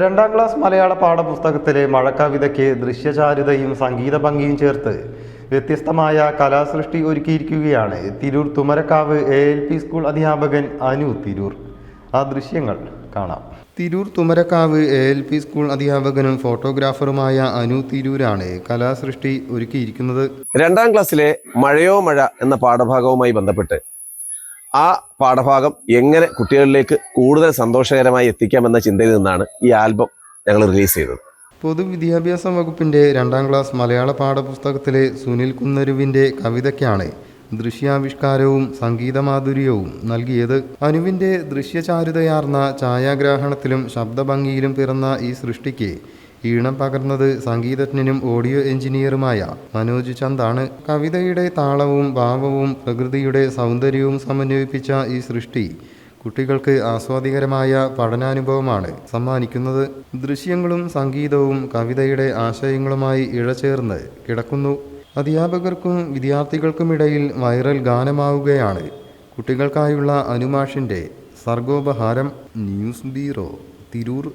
രണ്ടാം ക്ലാസ് മലയാള പാഠപുസ്തകത്തിലെ മഴക്കവിതയ്ക്ക് ദൃശ്യചാരുതയും സംഗീത ഭംഗിയും ചേർത്ത് വ്യത്യസ്തമായ കലാസൃഷ്ടി ഒരുക്കിയിരിക്കുകയാണ് തിരൂർ തുമരക്കാവ് ALP സ്കൂൾ അധ്യാപകൻ അനു തിരൂർ. ആ ദൃശ്യങ്ങൾ കാണാം. തിരൂർ തുമരക്കാവ് ALP സ്കൂൾ അധ്യാപകനും ഫോട്ടോഗ്രാഫറുമായ അനു തിരൂരാണ് കലാസൃഷ്ടി ഒരുക്കിയിരിക്കുന്നത്. രണ്ടാം ക്ലാസ്സിലെ മഴയോ മഴ എന്ന പാഠഭാഗവുമായി ബന്ധപ്പെട്ട് ആ പാഠഭാഗം എങ്ങനെ കുട്ടികളിലേക്ക് കൂടുതൽ സന്തോഷകരമായി എത്തിക്കാമെന്ന ചിന്തയിൽ നിന്നാണ് ഈ ആൽബം ഞങ്ങൾ റിലീസ് ചെയ്തത്. പൊതുവിദ്യാഭ്യാസ വകുപ്പിൻ്റെ രണ്ടാം ക്ലാസ് മലയാള പാഠപുസ്തകത്തിലെ സുനിൽ കുന്നരുവിൻ്റെ കവിതയ്ക്കാണ് ദൃശ്യാവിഷ്കാരവും സംഗീതമാധുര്യവും നൽകിയത്. അനുവിൻ്റെ ദൃശ്യചാരുതയാർന്ന ഛായാഗ്രാഹണത്തിലും ശബ്ദഭംഗിയിലും പിറന്ന ഈ സൃഷ്ടിക്ക് ഈണം പകർന്നത് സംഗീതജ്ഞനും ഓഡിയോ എഞ്ചിനീയറുമായ മനോജ് ചന്ദാണ്. കവിതയുടെ താളവും ഭാവവും പ്രകൃതിയുടെ സൗന്ദര്യവും സമന്വയിപ്പിച്ച ഈ സൃഷ്ടി കുട്ടികൾക്ക് ആസ്വാദികരമായ പഠനാനുഭവമാണ് സമ്മാനിക്കുന്നത്. ദൃശ്യങ്ങളും സംഗീതവും കവിതയുടെ ആശയങ്ങളുമായി ഇഴചേർന്ന് കിടക്കുന്നു. അധ്യാപകർക്കും വിദ്യാർത്ഥികൾക്കുമിടയിൽ വൈറൽ ഗാനമാവുകയാണ് കുട്ടികൾക്കായുള്ള അനുമാഷിൻ്റെ സർഗോപഹാരം. News bureau, Tirur.